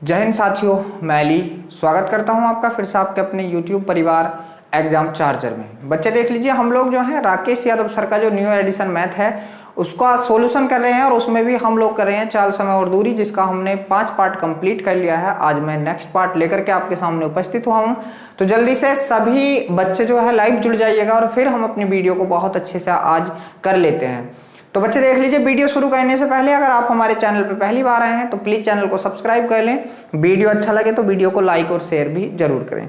जय हिंद साथियों, मैं अली स्वागत करता हूं आपका फिर से आपके अपने YouTube परिवार एग्जाम चार्जर में। बच्चे देख लीजिए, हम लोग जो है राकेश यादव सर का जो न्यू एडिशन मैथ है उसका सॉल्यूशन कर रहे हैं और उसमें भी हम लोग कर रहे हैं चाल, समय और दूरी, जिसका हमने 5 पार्ट कंप्लीट कर लिया है। आज मैं नेक्स्ट पार्ट लेकर के आपके सामने उपस्थित हुआ हूं, तो जल्दी से सभी बच्चे जो है लाइव जुड़ जाइएगा और फिर हम अपनी वीडियो को बहुत अच्छे से आज कर लेते हैं। तो बच्चे देख लीजिए, वीडियो शुरू करने से पहले अगर आप हमारे चैनल पर पहली बार आए हैं तो प्लीज चैनल को सब्सक्राइब कर लें। वीडियो अच्छा लगे तो वीडियो को लाइक और शेयर भी जरूर करें।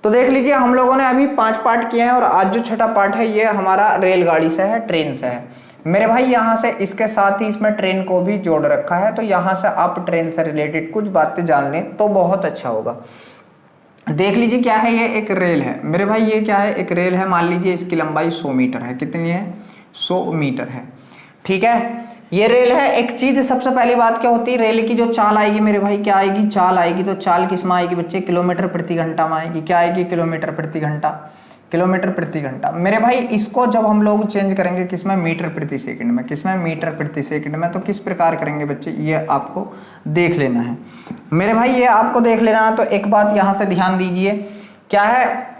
तो देख लीजिए, हम लोगों ने अभी 5 पार्ट किए हैं और आज जो छठा पार्ट है ये हमारा रेलगाड़ी से है, ट्रेन से है मेरे भाई। यहाँ से इसके साथ ही इसमें ट्रेन को भी जोड़ रखा है, तो यहाँ से आप ट्रेन से रिलेटेड कुछ बातें जान लें तो बहुत अच्छा होगा। देख लीजिए, क्या है, ये एक रेल है मेरे भाई। ये क्या है, एक रेल है। मान लीजिए इसकी लंबाई 100 मीटर है। कितनी है? 100 मीटर है। ठीक है, ये रेल है। एक चीज सबसे पहली बात क्या होती है, रेल की जो चाल आएगी मेरे भाई, क्या आएगी? चाल आएगी। तो चाल किस में आएगी बच्चे? किलोमीटर प्रति घंटा में आएगी। क्या आएगी? किलोमीटर प्रति घंटा। किलोमीटर प्रति घंटा मेरे भाई। इसको जब हम लोग चेंज करेंगे किसमें? मीटर प्रति सेकंड में। किसमें? मीटर प्रति सेकंड में। तो किस प्रकार करेंगे बच्चे, ये आपको देख लेना है मेरे भाई, ये आपको देख लेना है। तो एक बात यहाँ से ध्यान दीजिए, क्या है,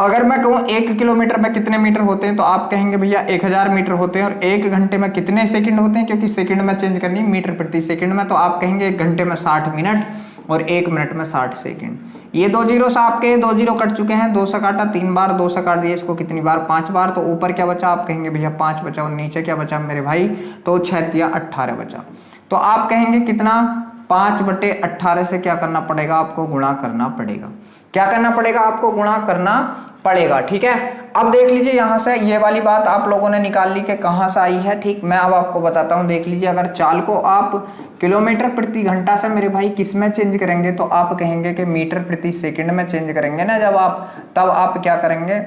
अगर मैं कहूँ 1 किलोमीटर में कितने मीटर होते हैं तो आप कहेंगे भैया 1000 मीटर होते हैं। और 1 घंटे में कितने सेकंड होते हैं, क्योंकि सेकंड में चेंज करनी मीटर प्रति सेकंड में, तो आप कहेंगे 1 घंटे में 60 मिनट और 1 मिनट में 60 सेकंड। ये 2 जीरो से आपके 2 जीरो कट चुके हैं। 2 से काटा 3 बार, 2 से काट दिया इसको कितनी बार? 5 बार। तो ऊपर क्या बचा? आप कहेंगे भैया 5 बचा। और नीचे क्या बचा मेरे भाई? तो 6 या 18 बचा। तो आप कहेंगे कितना? 5/18 से क्या करना पड़ेगा? आपको गुणा करना पड़ेगा। क्या करना पड़ेगा? आपको गुणा करना पड़ेगा। ठीक है, अब देख लीजिए, यहां से ये वाली बात आप लोगों ने निकाल ली कि कहां से आई है। ठीक, मैं अब आपको बताता हूं। देख लीजिए, अगर चाल को आप किलोमीटर प्रति घंटा से मेरे भाई किस में चेंज करेंगे तो आप कहेंगे कि मीटर प्रति सेकंड में चेंज करेंगे ना जब आप, तब आप क्या करेंगे,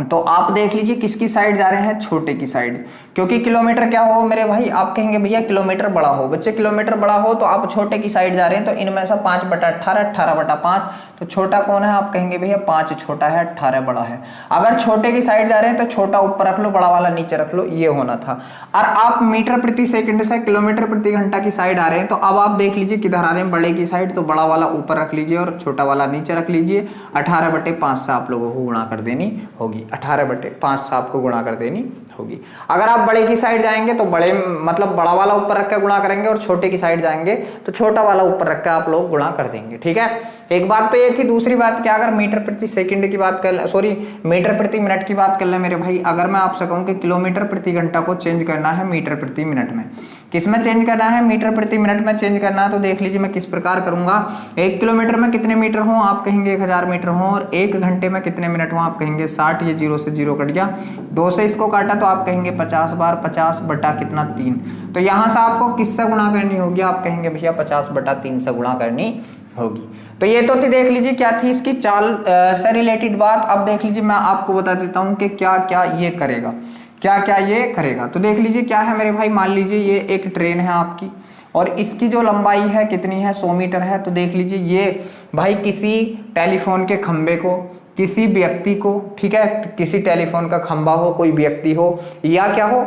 तो आप देख लीजिए किसकी साइड जा रहे हैं? छोटे की साइड। क्योंकि किलोमीटर क्या हो मेरे भाई, आप कहेंगे भैया किलोमीटर बड़ा हो। बच्चे किलोमीटर बड़ा हो तो आप छोटे की साइड जा रहे हैं, तो इनमें से 5/18, 18/5, तो छोटा कौन है? आप कहेंगे भैया 5 छोटा है, 18 बड़ा है। अगर छोटे की साइड जा रहे हैं तो छोटा ऊपर रख लो, बड़ा वाला नीचे रख लो, ये होना था। और आप मीटर प्रति सेकंड से किलोमीटर प्रति घंटा की साइड आ रहे हैं, तो अब आप देख लीजिए किधर आ रहे हैं? बड़े की साइड। तो बड़ा वाला ऊपर रख लीजिए और छोटा वाला नीचे रख लीजिए। 18/5 से आप लोगों को गुणा कर देनी होगी। 18/5 से आपको गुणा कर देनी होगी। अगर आप बड़े की साइड जाएंगे तो बड़े मतलब बड़ा वाला ऊपर रख के गुणा करेंगे, और छोटे की साइड जाएंगे तो छोटा वाला ऊपर रख के आप लोग गुणा कर देंगे। ठीक है, एक बात तो ये थी। दूसरी बात क्या, अगर मीटर प्रति सेकंड की बात कर, सॉरी मीटर प्रति मिनट की बात कर ले मेरे भाई, अगर मैं आपसे कहूं कि किलोमीटर प्रति घंटा को चेंज करना है मीटर प्रति मिनट में, किस में चेंज करना है? मीटर प्रति मिनट में चेंज करना है। तो देख लीजिए मैं किस प्रकार करूंगा। 1 किलोमीटर में कितने मीटर हो? आप कहेंगे 1000 मीटर हो। और 1 घंटे में कितने मिनट हो? आप कहेंगे 60। ये 0 से 0 कट गया। 2 से इसको काटा तो आप कहेंगे 50 बार। 50 बटा कितना? 3। तो यहां से आपको किससे गुणा करनी होगी? आप कहेंगे भैया 50/3 से गुणा करनी होगी। तो ये तो थी, देख लीजिए क्या थी इसकी चाल से रिलेटेड बात। अब देख लीजिए मैं आपको बता देता हूं कि क्या क्या ये करेगा, क्या क्या ये करेगा। तो देख लीजिए क्या है मेरे भाई, मान लीजिए ये एक ट्रेन है आपकी और इसकी जो लंबाई है कितनी है? 100 मीटर है। तो देख लीजिए ये भाई किसी टेलीफोन के खंबे को, किसी व्यक्ति को, ठीक है, किसी टेलीफोन का खंबा हो, कोई व्यक्ति हो, या क्या हो,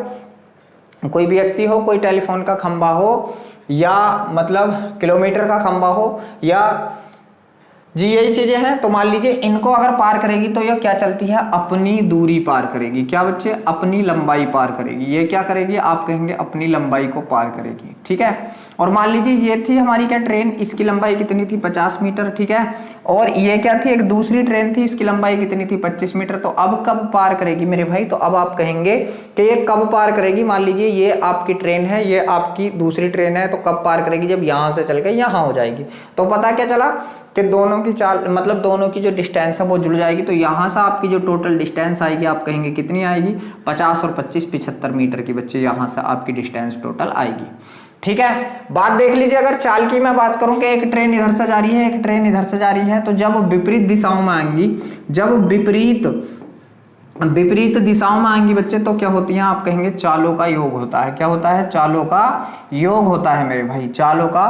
कोई व्यक्ति हो, कोई टेलीफोन का खंबा हो, या मतलब किलोमीटर का खंबा हो, या जी यही चीजें हैं। तो मान लीजिए इनको अगर पार करेगी तो ये क्या चलती है? अपनी दूरी पार करेगी। क्या बच्चे? अपनी लंबाई पार करेगी। ये क्या करेगी? आप कहेंगे अपनी लंबाई को पार करेगी। ठीक है, और मान लीजिए ये थी हमारी क्या ट्रेन, इसकी लंबाई कितनी थी? 50 मीटर। ठीक है, और ये क्या थी? एक दूसरी ट्रेन थी, इसकी लंबाई कितनी थी? 25 मीटर। तो अब कब पार करेगी मेरे भाई? तो अब आप कहेंगे कि ये कब पार करेगी। मान लीजिए ये आपकी ट्रेन है, ये आपकी दूसरी ट्रेन है, तो कब पार करेगी? जब यहां से चल के यहां हो जाएगी। तो पता क्या चला कि दोनों की चाल मतलब दोनों की जो डिस्टेंस है वो जुड़ जाएगी। तो यहां से आपकी जो टोटल डिस्टेंस आएगी आप कहेंगे कितनी आएगी? 50 और 25 75 मीटर की बच्चे यहां से आपकी डिस्टेंस टोटल आएगी। ठीक है, बात देख लीजिए, अगर चाल की मैं बात करूं कि एक ट्रेन इधर से जा रही है, एक ट्रेन इधर से जा रही है, तो जब विपरीत दिशाओं में आएंगी, जब विपरीत दिशाओं में आएंगी बच्चे, तो क्या होती है? आप कहेंगे चालों का योग होता है। क्या होता है? चालों का योग होता है मेरे भाई, चालों का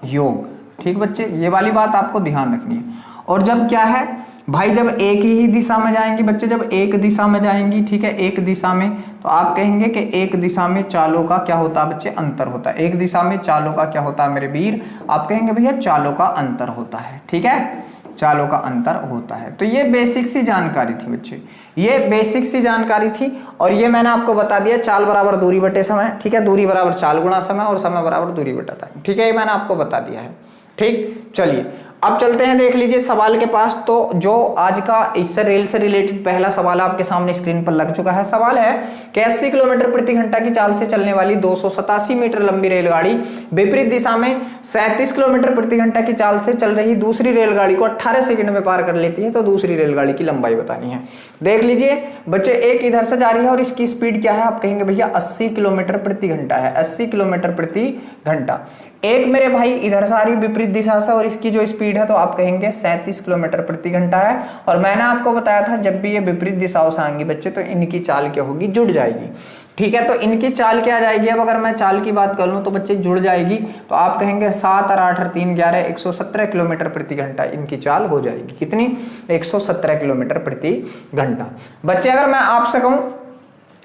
योग। ठीक बच्चे, ये वाली बात आपको ध्यान रखनी है। और जब क्या है, भाई जब एक ही दिशा में जाएंगी बच्चे, जब एक दिशा में जाएंगी, ठीक है, एक दिशा में, तो आप कहेंगे कि एक दिशा में चालों का क्या होता है बच्चे, अंतर होता है। एक दिशा में चालों का क्या होता है मेरे वीर, आप कहेंगे भैया चालों का अंतर होता है, ठीक है, चालों का अंतर होता है। तो ये बेसिक सी जानकारी थी बच्चे, ये बेसिक सी जानकारी थी। और ये मैंने आपको बता दिया, चाल बराबर दूरी बटे समय, ठीक है, दूरी बराबर चाल गुणा समय, और समय बराबर दूरी बटा टाइम, ठीक है, ये मैंने आपको बता दिया है। ठीक, चलिए अब चलते हैं, देख लीजिए सवाल के पास। तो जो आज का इससे रेल से रिलेटेड पहला सवाल आपके सामने स्क्रीन पर लग चुका है। सवाल है कि 80 किलोमीटर प्रति घंटा की चाल से चलने वाली 287 मीटर लंबी रेलगाड़ी विपरीत दिशा में 37 किलोमीटर प्रति घंटा की चाल से चल रही दूसरी रेलगाड़ी को 18 सेकंड में पार कर लेती है, तो दूसरी रेलगाड़ी की लंबाई बतानी है। देख लीजिए बच्चे, एक इधर से जा रही है और इसकी स्पीड क्या है, आप कहेंगे भैया 80 किलोमीटर प्रति घंटा है, 80 किलोमीटर प्रति घंटा। एक मेरे भाई इधर से आ रही विपरीत दिशा से और इसकी जो स्पीड है तो आप कहेंगे 37 किलोमीटर प्रति घंटा है। और मैंने आपको बताया था जब भी ये विपरीत दिशाओं से आएंगी बच्चे तो इनकी चाल क्या होगी, जुड़ जाएगी, ठीक है। तो इनकी चाल क्या आ जाएगी, अब अगर मैं चाल की बात कर लूं तो बच्चे जुड़ जाएगी, तो आप कहेंगे 7 और 8 और 3 11 117 किलोमीटर प्रति घंटा इनकी चाल हो जाएगी। कितनी, 117 किलोमीटर प्रति घंटा। बच्चे अगर मैं आपसे कहूं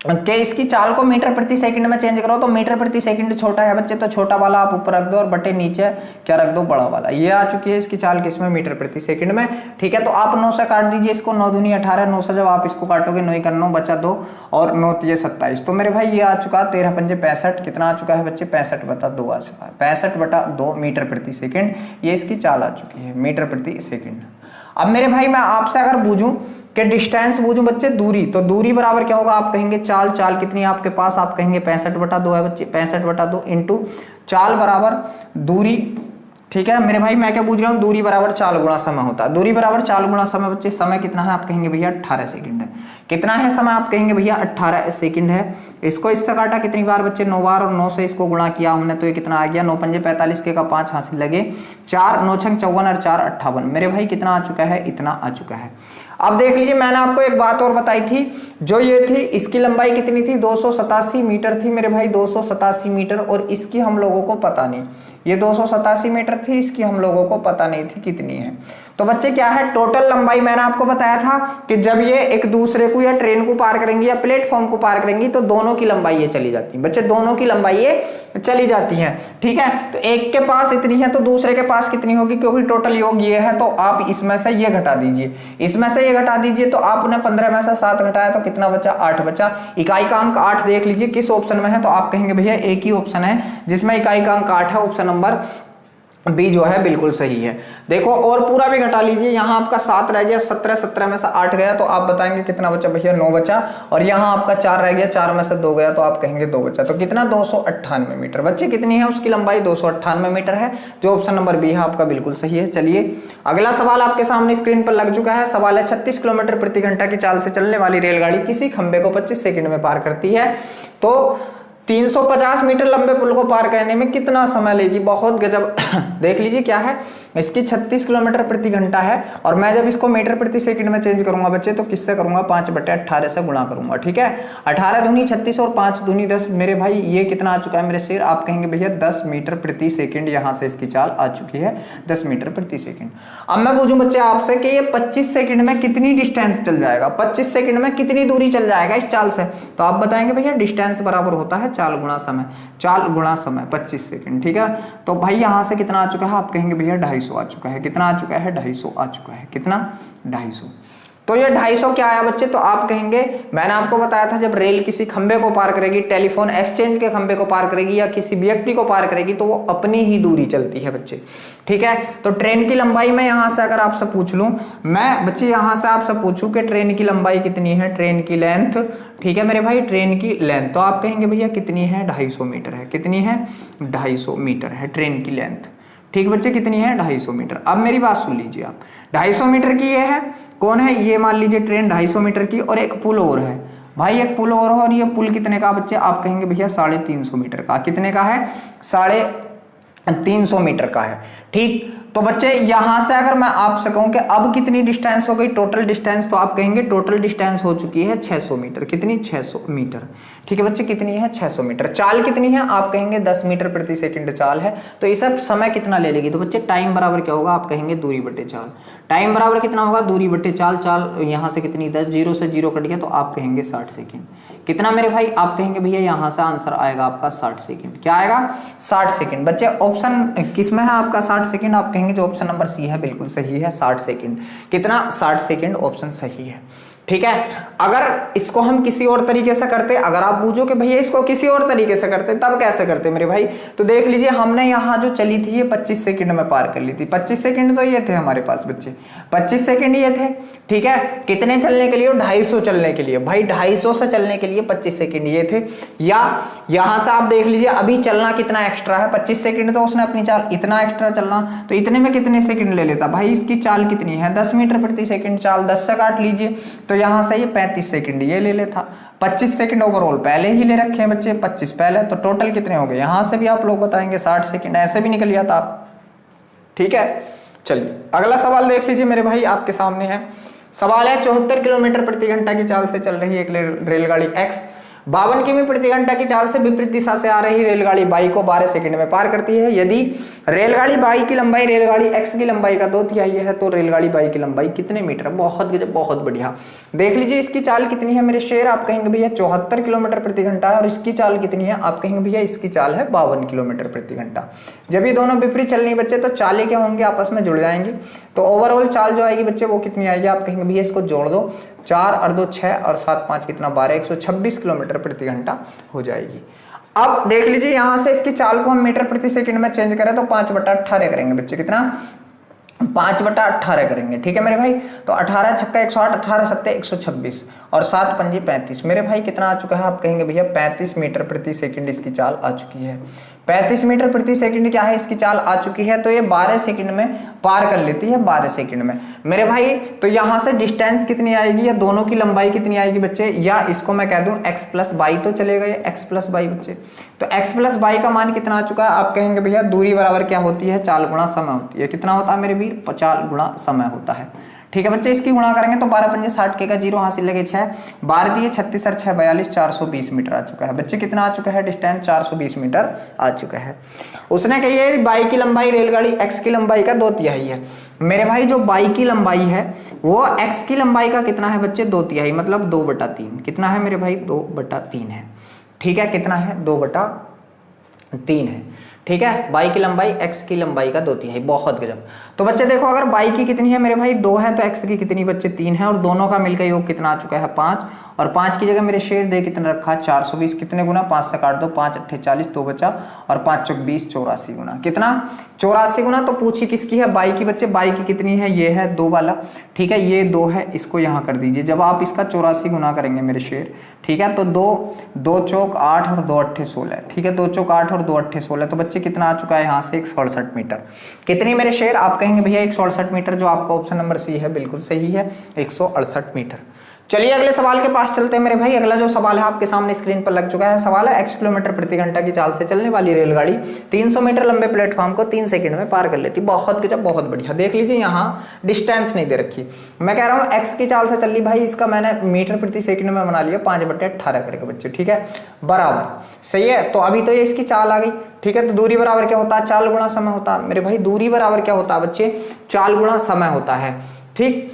कि इसकी चाल को मीटर प्रति सेकंड में चेंज करो, तो मीटर प्रति सेकंड छोटा है बच्चे, तो छोटा वाला आप ऊपर रख दो और बटे नीचे क्या रख दो, बड़ा वाला। ये आ चुकी है इसकी चाल किसमें, मीटर प्रति सेकंड में, ठीक है। तो आप 9 से काट दीजिए इसको, 9 दूनी 18, 9 से जब आप इसको काटोगे 9 का 9 बचा 2 और 9 3 27। तो मेरे भाई ये आ चुका 13 पंजे 65, कितना आ चुका है बच्चे, 65/2 आ चुका है, 65/2 मीटर प्रति सेकंड, ये इसकी चाल आ चुकी है, मीटर प्रति सेकंड। अब मेरे भाई मैं आपसे अगर पूछूं कि डिस्टेंस पूछूं बच्चे, दूरी, तो दूरी बराबर क्या होगा, आप कहेंगे चाल, चाल कितनी है आपके पास, आप कहेंगे 65/2 है बच्चे, 65/2 इंटू चाल बराबर दूरी, ठीक है मेरे भाई। मैं क्या पूछ रहा हूँ, दूरी बराबर चाल गुणा समय होता है, दूरी बराबर चाल गुणा समय बच्चे। समय कितना है, आप कहेंगे भैया 18 सेकंड है। कितना है समय, आप कहेंगे भैया 18 सेकंड है। इसको इससे काटा कितनी बार बच्चे, 9 बार, और 9 से इसको गुणा किया हमने तो ये कितना आ गया, 9 पंजे 45 के का 5 हासिल लगे 4, 9 छंग 54 और 4 58। मेरे भाई कितना आ चुका है, इतना आ चुका है। अब देख लीजिए मैंने आपको एक बात और बताई थी, जो ये थी इसकी लंबाई कितनी थी, 287 मीटर थी मेरे भाई, 287 मीटर, और इसकी हम लोगों को पता नहीं, ये 287 मीटर थी, इसकी हम लोगों को पता नहीं थी कितनी है। तो बच्चे क्या है, टोटल लंबाई मैंने आपको बताया था कि जब ये एक दूसरे को या ट्रेन को पार करेंगी या प्लेटफॉर्म को पार करेंगी तो दोनों की लंबाई ये चली जाती है बच्चे, दोनों की लंबाई ये चली जाती है, ठीक है। तो एक के पास इतनी है तो दूसरे के पास कितनी होगी, क्योंकि टोटल योग ये है, तो आप इसमें से ये घटा दीजिए, इसमें से ये घटा दीजिए, तो आपने 15 में से 7 घटाया तो कितना बचा, 8 बचा। इकाई का अंक 8 देख लीजिए किस ऑप्शन में है, तो आप कहेंगे भैया एक ही ऑप्शन है जिसमें इकाई का अंक 8 है, ऑप्शन नंबर बी जो है बिल्कुल सही है। देखो और पूरा भी घटा लीजिए, यहाँ आपका 7 रह गया, 17 में से 8 गया तो आप बताएंगे कितना बचा भैया, 9 बचा, और यहाँ आपका 4 रह गया, 4 में से 2 गया तो आप कहेंगे 2 बचा, तो कितना 298 मीटर। बच्चे कितनी है उसकी लंबाई, 298 मीटर है, जो ऑप्शन नंबर बी है आपका बिल्कुल सही है। चलिए अगला सवाल आपके सामने स्क्रीन पर लग चुका है। सवाल है 36 किलोमीटर प्रति घंटा की चाल से चलने वाली रेलगाड़ी किसी खंबे को 25 सेकंड में पार करती है, तो 350 मीटर लंबे पुल को पार करने में कितना समय लेगी। बहुत गजब देख लीजिए क्या है, इसकी 36 किलोमीटर प्रति घंटा है, और मैं जब इसको मीटर प्रति सेकंड में चेंज करूंगा बच्चे तो किससे करूंगा, 5/18 से गुणा करूंगा, ठीक है। 18 दूनी 36 और 5 दूनी 10, मेरे भाई ये कितना आ चुका है मेरे शेर, आप कहेंगे भैया 10 मीटर प्रति सेकंड, यहाँ से इसकी चाल आ चुकी है 10 मीटर प्रति सेकंड। अब मैं पूछूं बच्चे आपसे कि ये 25 सेकंड में कितनी डिस्टेंस चल जाएगा, 25 सेकंड में कितनी दूरी चल जाएगा इस चाल से, तो आप बताएंगे भैया डिस्टेंस बराबर होता है चाल गुणा समय, चाल गुणा समय 25 सेकंड, ठीक है। तो भाई यहाँ से कितना आ चुका है, आप कहेंगे भैया 250 आ चुका है, कितना आ चुका है, 250 आ चुका है, कितना 250। तो ये 250 क्या आया बच्चे, तो आप कहेंगे मैंने आपको बताया था जब रेल किसी खंबे को पार करेगी, टेलीफोन एक्सचेंज के खंबे को पार करेगी या किसी व्यक्ति को पार करेगी तो वो अपनी ही दूरी चलती है बच्चे, ठीक है। तो ट्रेन की लंबाई में यहाँ से अगर आपसे पूछ लूं, मैं बच्चे यहाँ से आपसे पूछूं कि ट्रेन की लंबाई कितनी है, ट्रेन की लेंथ, ठीक है मेरे भाई, ट्रेन की लेंथ, तो आप कहेंगे भैया कितनी है, 250 मीटर है, कितनी है, 250 मीटर है ट्रेन की लेंथ, ठीक बच्चे, कितनी है, 250 मीटर। अब मेरी बात सुन लीजिए आप, 250 मीटर की ये है, कौन है ये, मान लीजिए ट्रेन 250 मीटर की, और एक पुल और है भाई, एक पुल और है, और ये पुल कितने का बच्चे, आप कहेंगे भैया 350 मीटर का, कितने का है, 300 मीटर का है। ठीक, तो बच्चे यहां से अगर मैं आपसे कहूं कि अब कितनी डिस्टेंस हो गई टोटल डिस्टेंस, तो आप कहेंगे टोटल डिस्टेंस हो चुकी है 600 मीटर। कितनी? 600 मीटर। ठीक है बच्चे, कितनी है? 600 मीटर। चाल कितनी है? आप कहेंगे 10 मीटर प्रति सेकंड चाल है। तो इस समय कितना ले लेगी? तो बच्चे टाइम बराबर क्या होगा? आप कहेंगे दूरी बटे चाल। टाइम बराबर कितना होगा? दूरी बटे चाल। चाल यहां से कितनी? 10, 0 से 0 कट गया तो आप कहेंगे 60 सेकेंड। कितना मेरे भाई? आप कहेंगे भैया यहां से आंसर आएगा आपका 60 सेकंड। क्या आएगा? 60 सेकंड। बच्चे ऑप्शन किस में है आपका 60 सेकंड? आप कहेंगे जो ऑप्शन नंबर सी है बिल्कुल सही है, 60 सेकंड। कितना? 60 सेकंड ऑप्शन सही है। ठीक है, अगर इसको हम किसी और तरीके से करते, अगर आप पूछो कि भैया इसको किसी और तरीके से करते तब कैसे करते मेरे भाई, तो देख लीजिए हमने यहाँ जो चली थी ये 25 सेकंड में पार कर ली थी। 25 सेकंड तो ये थे हमारे पास बच्चे, 25 सेकंड ये थे। ठीक है, कितने चलने के लिए? 250 चलने के लिए। भाई 250 से चलने के लिए 25 सेकंड ये थे। या यहां से आप देख लीजिए अभी चलना कितना एक्स्ट्रा है? 25 सेकंड तो उसने अपनी चाल इतना एक्स्ट्रा चलना, तो इतने में कितने सेकंड ले लेता? भाई इसकी चाल कितनी है? 10 मीटर प्रति सेकंड। चाल 10 से काट लीजिए तो यहां से ये 35 सेकंड ये ले लेता। 25 सेकंड ओवरऑल पहले ही ले रखे हैं बच्चे, 25 पहले, तो टोटल कितने हो गए? यहां से भी आप लोग बताएंगे 60 सेकंड, ऐसे भी निकल जाता आप। ठीक है, चलिए अगला सवाल देख लीजिए मेरे भाई, आपके सामने है। सवाल है 74 किलोमीटर प्रति घंटा की चाल से चल रही एक रेलगाड़ी एक्स 52 किमी प्रति घंटा की चाल से विपरीत दिशा से आ रही रेलगाड़ी बाई को 12 सेकंड में पार करती है। यदि रेलगाड़ी बाई की लंबाई रेलगाड़ी एक्स की लंबाई का 2/3 है तो रेलगाड़ी बाई की लंबाई कितने मीटर? बहुत गजब, बहुत बढ़िया। देख लीजिए इसकी चाल कितनी है मेरे शेर? आप कहेंगे भैया 74 किलोमीटर प्रति घंटा है। और इसकी चाल कितनी है? आप कहेंगे भैया इसकी चाल है 52 किलोमीटर प्रति घंटा। जब ये दोनों विपरीत चलनी बच्चे तो चालें क्या होंगी? आपस में जुड़ जाएंगी। तो ओवरऑल चाल जो आएगी बच्चे वो कितनी आएगी? आप कहेंगे भैया इसको जोड़ दो, 4 और 2 6 और 7 5 कितना? 12, 126 किलोमीटर प्रति घंटा हो जाएगी। अब देख लीजिए यहां से इसकी चाल को हम मीटर प्रति सेकंड में चेंज करें तो 5/18 करेंगे बच्चे। कितना? 5/18 करेंगे। ठीक है मेरे भाई, तो 18 छक्का 108, 18 सत्ते 126 और 7 पंजे 35। मेरे भाई कितना आ चुका है? आप कहेंगे भैया 35 मीटर प्रति सेकंड इसकी चाल आ चुकी है। 35 मीटर प्रति सेकंड क्या है? इसकी चाल आ चुकी है। तो ये 12 सेकंड में पार कर लेती है, 12 सेकंड में मेरे भाई। तो यहां से डिस्टेंस कितनी आएगी या दोनों की लंबाई कितनी आएगी बच्चे? या इसको मैं कह दूं x प्लस बाई तो चलेगा, ये x प्लस बाई बच्चे। तो x प्लस बाई का मान कितना आ चुका है? आप कहेंगे भैया दूरी बराबर क्या होती है? चाल गुणा समय होती है। कितना होता है मेरे वीर? 50 गुणा समय होता है। ठीक है बच्चे, इसकी गुणा करेंगे तो 12 पंजे 60 के का 0 हासिल लगे 6, 12 दिए 36 और 6 42, 420 मीटर आ चुका है बच्चे। कितना आ चुका है डिस्टेंस? 420 मीटर आ चुका है। उसने कही है बाई की लंबाई रेलगाड़ी एक्स की लंबाई का 2/3 है। मेरे भाई जो बाई की लंबाई है वो एक्स की लंबाई का कितना है बच्चे? 2/3, मतलब 2/3। कितना है मेरे भाई? 2/3 है। ठीक है, कितना है? 2/3 है। ठीक है, बाई की लंबाई एक्स की लंबाई का 2/3। बहुत गजब। तो बच्चे देखो अगर बाई की कितनी है मेरे भाई? 2 है, तो एक्स की कितनी बच्चे? 3 है। और दोनों का मिलकर योग कितना आ चुका है? 5। और 5 की जगह मेरे शेर दे कितना रखा? 420। कितने गुना? 5 से काट दो, 5 8 40, 2 बचा और 5 चौक 20, 84 गुना। कितना? 84 गुना। तो पूछी किसकी है? बाई की बच्चे। बाई की कितनी है? ये है 2 वाला। ठीक है, ये 2 है, इसको यहाँ कर दीजिए। जब आप इसका 84 गुना करेंगे मेरे शेर, ठीक है, तो 2 चौक 8 और 2 8 16। ठीक है, 2 चौक 8 और 2 8 16। तो बच्चे कितना आ चुका है यहाँ से? 168 मीटर। कितनी मेरे शेर? आप कहेंगे भैया 168 मीटर, जो आपका ऑप्शन नंबर सी है बिल्कुल सही है, 168 मीटर। चलिए अगले सवाल के पास चलते हैं मेरे भाई। अगला जो सवाल है आपके सामने स्क्रीन पर लग चुका है। सवाल है x किलोमीटर प्रति घंटा की चाल से चलने वाली रेलगाड़ी 300 मीटर लंबे प्लेटफॉर्म को 3 सेकंड में पार कर लेती। बहुत गजब, बहुत बढ़िया। देख लीजिए यहाँ डिस्टेंस नहीं दे रखी। मैं कह रहा हूँ x की चाल से चल रही भाई, इसका मैंने मीटर प्रति सेकंड में बना लिया 5/18 करेगा बच्चे। ठीक है, बराबर सही है। तो अभी तो ये इसकी चाल आ गई। ठीक है, तो दूरी बराबर क्या होता है? चाल गुणा समय होता है मेरे भाई। दूरी बराबर क्या होता है बच्चे? चाल गुणा समय होता है। ठीक,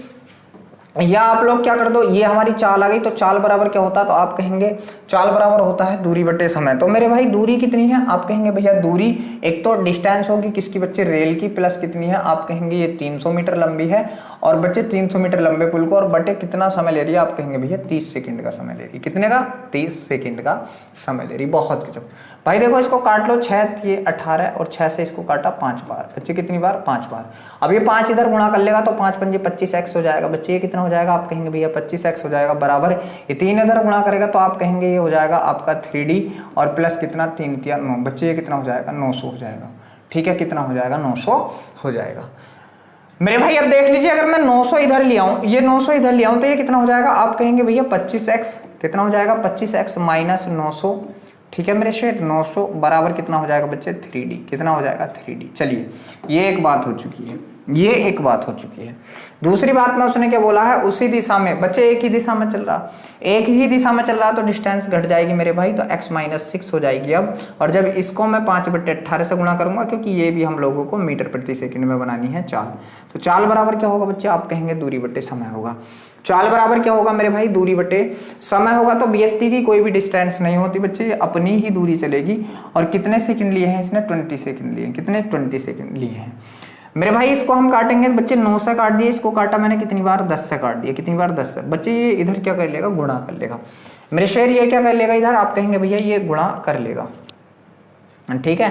या आप लोग क्या कर दो, ये हमारी चाल आ गई तो चाल बराबर क्या होता है? तो आप कहेंगे चाल बराबर होता है दूरी बटे समय। तो मेरे भाई दूरी कितनी है? आप कहेंगे भैया दूरी एक तो डिस्टेंस होगी किसकी बच्चे? रेल की, प्लस कितनी है? आप कहेंगे ये 300 मीटर लंबी है। और बच्चे 300 मीटर लंबे पुल को और बटे कितना समय ले रही है? आप कहेंगे भैया 30 सेकंड का समय ले रही है। कितने का? 30 सेकंड का समय ले रही। बहुत गजब भाई। देखो इसको काट लो, 6 ये 18 और 6 से इसको काटा 5 बार बच्चे। कितनी बार? 5 बार। अब ये 5 इधर गुणा कर लेगा तो 5 पंजे 25x हो जाएगा बच्चे। ये कितना हो जाएगा? आप कहेंगे भैया 25x हो जाएगा बराबर। ये 3 इधर गुणा करेगा तो आप कहेंगे ये हो जाएगा आपका 3D और प्लस कितना? 3 3 9 बच्चे। ये कितना हो जाएगा? 900 हो जाएगा। ठीक है, कितना हो जाएगा? 900 हो जाएगा मेरे भाई। अब देख लीजिए अगर मैं 900 इधर ले आऊं, ये 900 इधर ले आऊं तो ये कितना हो जाएगा? आप कहेंगे भैया 25x। कितना हो जाएगा? 25x minus 900। ठीक है मेरे शेर, 900 बराबर कितना हो जाएगा बच्चे 3D, कितना हो जाएगा 3D। चलिए ये एक बात हो चुकी है, ये एक बात हो चुकी है। दूसरी बात में उसने क्या बोला है, उसी दिशा में बच्चे एक ही दिशा में चल रहा, एक ही दिशा में चल रहा तो डिस्टेंस घट जाएगी मेरे भाई, तो x - 6 हो जाएगी अब। और जब इसको मैं 5/18 से गुणा करूंगा, क्योंकि ये भी हम लोगों को मीटर प्रति सेकंड में बनानी है चाल, तो चाल बराबर क्या होगा बच्चे, आप कहेंगे दूरी बटे समय होगा। चाल बराबर क्या होगा मेरे भाई, दूरी बटे समय होगा। तो व्यक्ति की कोई भी डिस्टेंस नहीं होती बच्चे, अपनी ही दूरी चलेगी। और कितने सेकंड लिए हैं इसने, 20 सेकंड लिए, कितने 20 सेकंड लिए हैं मेरे भाई। इसको हम काटेंगे बच्चे, 9 से काट दिए, इसको काटा मैंने कितनी बार, 10 से काट दिया, कितनी बार 10 से। बच्चे ये इधर क्या कर लेगा, गुणा कर लेगा मेरे शेर, ये क्या कर लेगा इधर, आप कहेंगे भैया ये गुणा कर लेगा, ठीक है।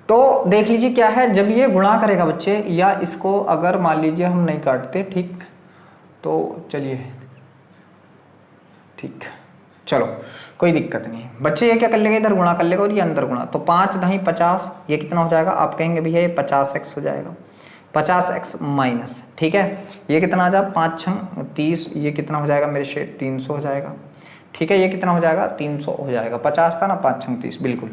तो देख लीजिए क्या है, जब ये गुणा करेगा बच्चे, या इसको अगर मान लीजिए हम नहीं काटते, ठीक, तो चलिए ठीक, चलो कोई दिक्कत नहीं है बच्चे। ये क्या कर लेगा, इधर गुणा कर लेगा और ये अंदर गुणा, तो 5 नहीं 50, ये कितना हो जाएगा, आप कहेंगे भैया ये 50x हो जाएगा, 50x माइनस, ठीक है। ये कितना आ जाएगा, 5 6 30, ये कितना हो जाएगा मेरे शेर 300 हो जाएगा, ठीक है। ये कितना हो जाएगा 300 हो जाएगा, 50 था ना, 5 6 30 बिल्कुल।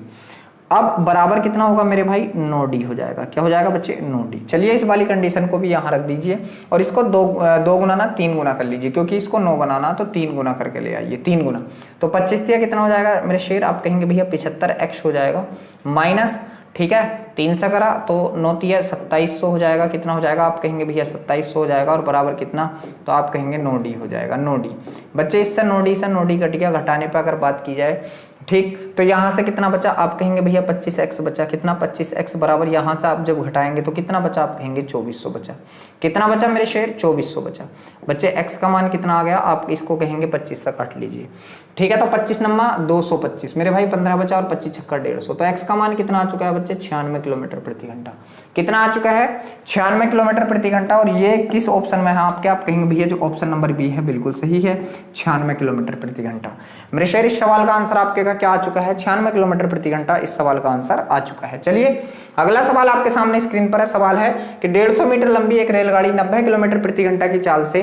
अब बराबर कितना होगा मेरे भाई, 9D हो जाएगा, क्या हो जाएगा बच्चे 9D। चलिए इस वाली कंडीशन को भी यहाँ रख दीजिए और इसको दो गुना ना 3 गुना कर लीजिए, क्योंकि इसको 9 बनाना तो 3 गुना करके ले आइए, 3 गुना, तो 25 दिया कितना हो जाएगा मेरे शेर, आप कहेंगे भैया 75x हो जाएगा माइनस, ठीक है, 3 से करा तो 9 तिया 2700 हो जाएगा, कितना हो जाएगा, आप कहेंगे भैया 2700 हो जाएगा, और बराबर कितना, तो आप कहेंगे 9D हो जाएगा, 9D। बच्चे इससे 9D से 9D कट गया, घटाने पर अगर बात की जाए, ठीक, तो यहाँ से कितना बचा, आप कहेंगे भैया 25x बचा, कितना 25x बराबर, यहाँ से आप जब घटाएंगे तो कितना बचा, आप कहेंगे 2400 बचा, कितना बचा मेरे शेर 2400 बचा। बच्चे x का मान कितना आ गया, आप इसको कहेंगे 25 से काट लीजिए, ठीक है। तो 25 नम्मा 225 मेरे भाई, 15 बचा और 25 छक्का 150, तो x का मान कितना आ चुका है बच्चे 96 किलोमीटर प्रति घंटा, कितना आ चुका है 96 किलोमीटर प्रति घंटा। और ये किस ऑप्शन में है आपके, आप कहेंगे भैया जो ऑप्शन नंबर बी है बिल्कुल सही है, 96 किलोमीटर प्रति घंटा। मेरे शेर इस सवाल का आंसर आपके क्या आ चुका है, 96 किलोमीटर प्रति घंटा, इस सवाल का आंसर आ चुका है। चलिए अगला सवाल आपके सामने स्क्रीन पर है। सवाल है कि 150 मीटर लंबी एक रेलगाड़ी 90 किलोमीटर प्रति घंटा की चाल से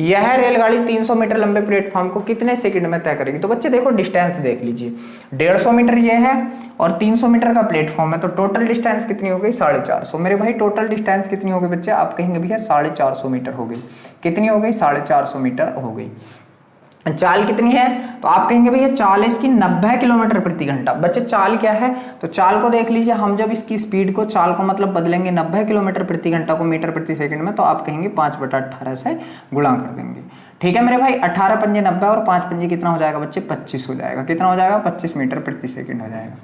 यह रेलगाड़ी 300 मीटर लंबे प्लेटफॉर्म को कितने सेकंड में तय करेगी। तो बच्चे देखो डिस्टेंस देख लीजिए, 150 मीटर ये है और 300 मीटर का प्लेटफॉर्म है, तो टोटल डिस्टेंस कितनी हो गई 450। मेरे भाई टोटल डिस्टेंस कितनी हो गई बच्चे, आप कहेंगे भैया 450 मीटर हो गई, कितनी हो गई 450 मीटर हो गई। चाल कितनी है, तो आप कहेंगे भैया चाल इसकी 90 किलोमीटर प्रति घंटा। बच्चे चाल क्या है, तो चाल को देख लीजिए, हम जब इसकी स्पीड को चाल को मतलब बदलेंगे 90 किलोमीटर प्रति घंटा को मीटर प्रति सेकंड में, तो आप कहेंगे 5/18 से गुणा कर देंगे, ठीक है मेरे भाई। 18 पंजे 90 और 5 पंजे कितना हो जाएगा बच्चे 25 हो जाएगा, कितना हो जाएगा 25 मीटर प्रति सेकंड हो जाएगा,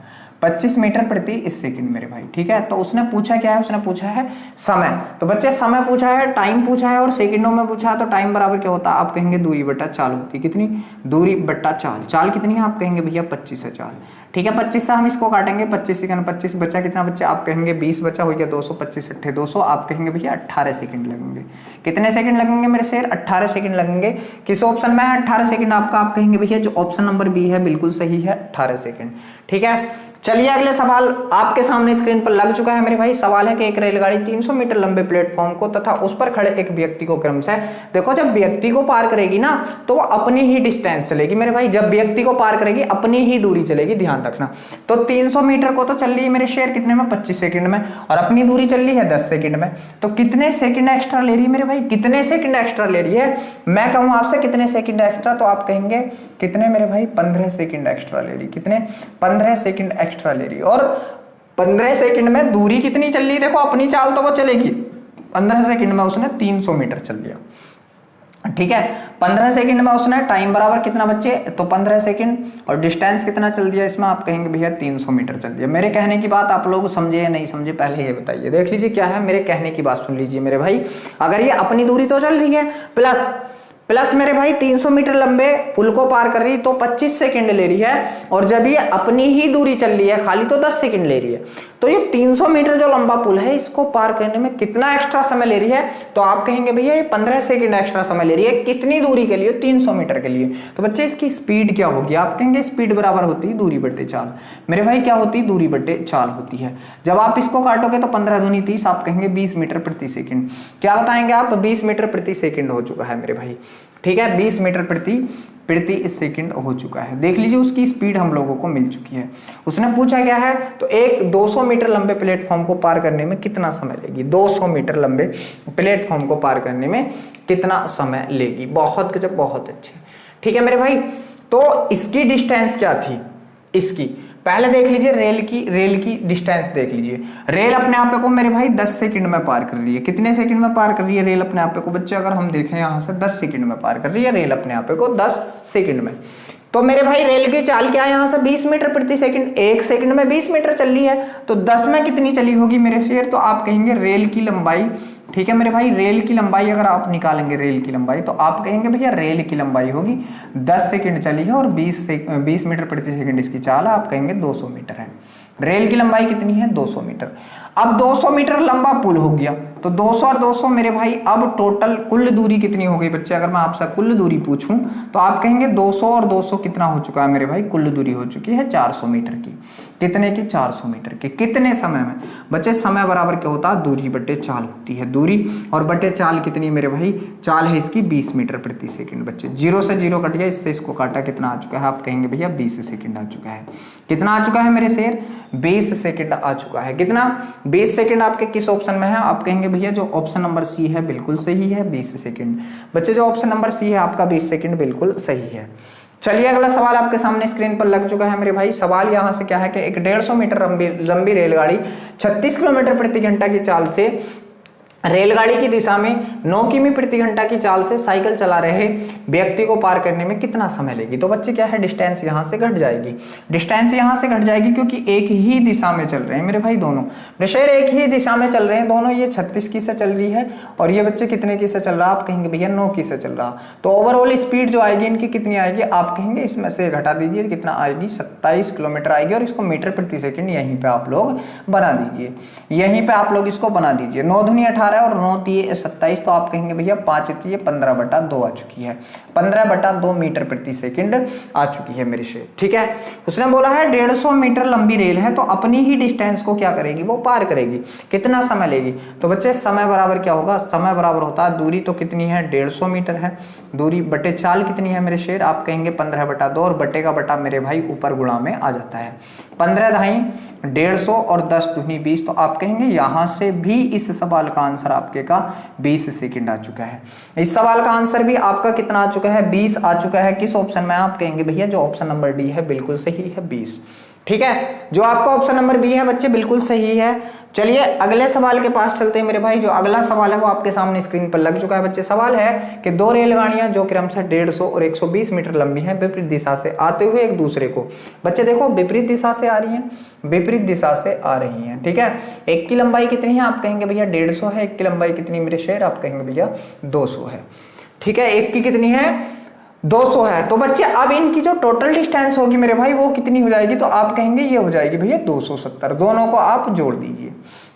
25 मीटर प्रति सेकंड मेरे भाई, ठीक है। तो उसने पूछा क्या है, उसने पूछा है समय, तो बच्चे समय पूछा है, टाइम पूछा है और सेकंडों में पूछा है, तो टाइम बराबर क्या होता है, आप कहेंगे दूरी बटा चाल होती है, कितनी दूरी बटा चाल, चाल कितनी है आप कहेंगे भैया 25 है चाल, ठीक है। 25 से हम इसको काटेंगे, 25 सेकंड 25 बचा कितना बच्चे, आप कहेंगे 20 बचा हो गया 200, 25 अट्ठे 200, आप कहेंगे भैया 18 सेकंड लगेंगे, कितने सेकंड लगेंगे मेरे शेर 18 सेकंड लगेंगे। किस ऑप्शन में है 18 सेकंड आपका, आप कहेंगे भैया जो ऑप्शन नंबर बी है बिल्कुल सही है 18 सेकंड, ठीक है। चलिए अगले सवाल आपके सामने स्क्रीन पर लग चुका है मेरे भाई। सवाल है कि एक रेलगाड़ी 300 मीटर लंबे प्लेटफॉर्म को तथा उस पर खड़े एक व्यक्ति को क्रमशः, देखो जब व्यक्ति को पार करेगी ना तो वो अपनी ही डिस्टेंस चलेगी मेरे भाई, जब व्यक्ति को पार करेगी अपनी ही दूरी चलेगी, ध्यान रखना। तो 300 मीटर को तो चल रही है मेरे शेर कितने में 25 सेकंड में, और अपनी दूरी चल रही है 10 सेकंड में, तो कितने सेकंड एक्स्ट्रा ले रही है मेरे भाई, कितने सेकंड एक्स्ट्रा ले रही है। मैं कहूं आपसे कितने सेकंड एक्स्ट्रा, तो आप कहेंगे कितने मेरे भाई 15 सेकंड एक्स्ट्रा ले रही, कितने 15 सेकंड एक्स्ट्रा ले रही। और 15 सेकंड में दूरी कितनी चल रही, देखो अपनी चाल तो वो चलेगी, 15 सेकंड में उसने 300 मीटर चल लिया, ठीक है। 15 सेकंड में उसने टाइम बराबर कितना बच्चे, तो 15 सेकंड, और डिस्टेंस कितना चल दिया इसमें, आप कहेंगे भैया 300 मीटर चल दिया। मेरे कहने की बात आप लोग समझे या नहीं समझे पहले ये बताइए। देख लीजिए क्या है, मेरे कहने की बात सुन लीजिए मेरे भाई। अगर ये अपनी दूरी तो चल रही है प्लस मेरे भाई 300 मीटर लंबे पुल को पार कर रही तो 25 सेकंड ले रही है, और जब ये अपनी ही दूरी चल रही है खाली तो 10 सेकंड ले रही है, तो ये 300 मीटर जो लंबा पुल है इसको पार करने में कितना एक्स्ट्रा समय ले रही है, तो आप कहेंगे भैया ये 15 सेकंड एक्स्ट्रा समय ले रही है। कितनी दूरी के लिए, 300 मीटर के लिए। तो बच्चे इसकी स्पीड क्या होगी, आप कहेंगे स्पीड बराबर होती है दूरी बटे चाल। मेरे भाई क्या होती है, दूरी बटे चाल होती है। जब आप इसको काटोगे तो 15 दूनी 30, आप कहेंगे 20 मीटर प्रति सेकंड। क्या बताएंगे आप, 20 मीटर प्रति सेकंड हो चुका है मेरे भाई, ठीक है, 20 मीटर प्रति सेकंड हो चुका है। देख लीजिए उसकी स्पीड हम लोगों को मिल चुकी है। उसने पूछा क्या है, तो एक 200 मीटर लंबे प्लेटफॉर्म को पार करने में कितना समय लेगी, 200 मीटर लंबे प्लेटफॉर्म को पार करने में कितना समय लेगी। बहुत गजब, बहुत अच्छे। ठीक है मेरे भाई, तो इसकी डिस्टेंस क्या थी, इसकी पहले देख लीजिए रेल की डिस्टेंस देख लीजिए। रेल अपने आप को मेरे भाई 10 सेकंड में पार कर रही है। कितने सेकंड में पार कर रही है रेल अपने आप को बच्चे, अगर हम देखें यहाँ से 10 सेकंड में पार कर रही है रेल अपने आप को 10 सेकंड में। तो मेरे भाई रेल की चाल क्या है यहाँ से 20 मीटर प्रति सेकंड, 1 सेकंड में 20 मीटर चल रही है, तो 10 में कितनी चली होगी मेरे शेर, तो आप कहेंगे रेल की लंबाई। ठीक है मेरे भाई, रेल की लंबाई अगर आप निकालेंगे रेल की लंबाई, तो आप कहेंगे भैया रेल की लंबाई होगी 10 सेकंड चली है और 20 मीटर प्रति सेकंड इसकी चाल है, आप कहेंगे 200 मीटर है। रेल की लंबाई कितनी है, 200 मीटर। अब 200 मीटर लंबा पुल हो गया, तो 200 और 200 मेरे भाई अब टोटल कुल दूरी कितनी हो गई बच्चे, अगर मैं आपसे कुल दूरी पूछूं तो आप कहेंगे 200 और 200 कितना हो चुका है मेरे भाई, कुल दूरी हो चुकी है 400 मीटर की। कितने की, 400 मीटर की। कितने समय में बच्चे, समय बराबर क्या होता है, दूरी बटे चाल होती है। दूरी और बटे चाल कितनी मेरे भाई, चाल है इसकी 20 मीटर प्रति सेकंड। बच्चे 0 से 0 कट गया, इससे इसको काटा, कितना आ चुका है, आप कहेंगे भैया 20 सेकंड आ चुका है। कितना आ चुका है मेरे शेर, 20 सेकंड आ चुका है। कितना, 20 सेकंड आपके किस ऑप्शन में है, आप कहेंगे भैया जो ऑप्शन नंबर सी है बिल्कुल सही है, 20 सेकंड। बच्चे जो ऑप्शन नंबर सी है आपका 20 सेकंड बिल्कुल सही है। चलिए अगला सवाल आपके सामने स्क्रीन पर लग चुका है मेरे भाई। सवाल यहां से क्या है कि एक 150 मीटर लंबी रेलगाड़ी 36 किलोमीटर प्रति घंटा की चाल से रेलगाड़ी की दिशा में 9 किमी प्रति घंटा की चाल से साइकिल चला रहे व्यक्ति को पार करने में कितना समय लेगी। तो बच्चे क्या है, डिस्टेंस यहां से घट जाएगी। डिस्टेंस यहां से घट जाएगी क्योंकि एक ही दिशा में चल रहे हैं मेरे भाई दोनों। नशेर एक ही दिशा में चल रहे हैं दोनों, ये 36 की से चल रही है और ये बच्चे कितने की से चल रहा है, आप कहेंगे भैया 9 की से चल रहा। तो ओवरऑल स्पीड जो आएगी इनकी कितनी आएगी, आप कहेंगे इसमें से घटा दीजिए, कितना आएगी 27 किलोमीटर आएगी। और इसको मीटर प्रति सेकंड यहीं पे आप लोग बना दीजिए, यहीं पे आप लोग इसको बना दीजिए। 9 दूनी 18 और 9 3 27, तो आप कहेंगे भैया 5 3 15/2 आ चुकी है, 15/2 मीटर प्रति सेकंड आ चुकी है मेरे शेर। ठीक है, उसने बोला है 150 मीटर लंबी रेल है तो अपनी ही डिस्टेंस को क्या करेगी, वो पार करेगी। कितना समय लेगी, तो बच्चे समय बराबर क्या होगा, समय बराबर होता है दूरी तो कितनी है 150 मीटर है, दूरी बटे चाल कितनी है मेरे शेर, आप कहेंगे 15/2 और बटे का बटा मेरे भाई ऊपर गुणा में आ जाता है। 15 ढाई 150 और 10 दूनी 20, तो आप कहेंगे यहां से भी इस सवाल का आंसर आपके का 20 सेकंड आ चुका है। इस सवाल का आंसर भी आपका कितना आ चुका है, 20 आ चुका है। किस ऑप्शन में, आप कहेंगे भैया जो ऑप्शन नंबर डी है बिल्कुल सही है, 20। ठीक है, जो आपका ऑप्शन नंबर बी है बच्चे बिल्कुल सही है। चलिए अगले सवाल के पास चलते हैं मेरे भाई। जो अगला सवाल है वो आपके सामने स्क्रीन पर लग चुका है बच्चे। सवाल है कि 2 रेलगाड़ियां जो क्रमशः 150 और 120 मीटर लंबी हैं विपरीत दिशा से आते हुए एक दूसरे को, बच्चे देखो विपरीत दिशा से आ रही हैं, विपरीत दिशा से आ रही हैं। ठीक है, एक की लंबाई कितनी है, आप कहेंगे भैया 150 है। एक की लंबाई कितनी मेरे शेर, आप कहेंगे भैया 200 है। ठीक है, एक की कितनी है 200 है। तो बच्चे अब इनकी जो टोटल डिस्टेंस होगी मेरे भाई वो कितनी हो जाएगी, तो आप कहेंगे ये हो जाएगी भैया 270। दोनों को आप जोड़ दीजिए,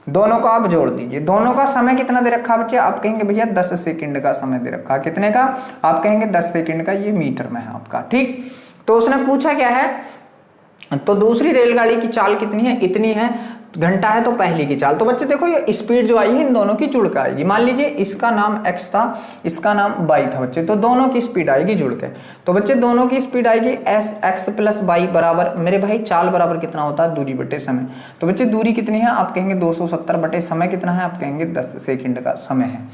दोनों को आप जोड़ दीजिए। दोनों का समय कितना दे रखा बच्चे, आप कहेंगे भैया 10 सेकंड का समय दे रखा। कितने का, आप कहेंगे 10 सेकंड का, ये मीटर में है आपका। ठीक, तो उसने पूछा क्या है, तो दूसरी रेलगाड़ी की चाल कितनी है, इतनी है घंटा है तो पहली की चाल। तो बच्चे देखो ये स्पीड जो आई है इन दोनों की जुड़ के आएगी। मान लीजिए इसका नाम x था, इसका नाम y था बच्चे, तो दोनों की स्पीड आएगी जुड़ के। तो बच्चे दोनों की स्पीड आएगी x + y बराबर मेरे भाई चाल बराबर कितना होता है, दूरी बटे समय। तो बच्चे दूरी कितनी है, आप कहेंगे 270 बटे समय कितना है, आप कहेंगे 10 सेकंड का समय है।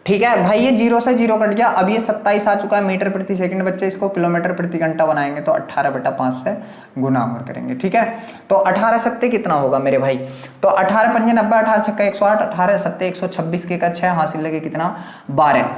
ठीक है भाई, ये 0 से 0 कट गया। अब ये 27 आ चुका है मीटर प्रति सेकंड। बच्चे इसको किलोमीटर प्रति घंटा बनाएंगे तो 18/5 से गुना और करेंगे। ठीक है, तो 18 सत्ते कितना होगा मेरे भाई, तो 18 पंजे 90, 18 छक्का 108, 18 सत्ते 126 के का 6 हासिल लगे कितना 12।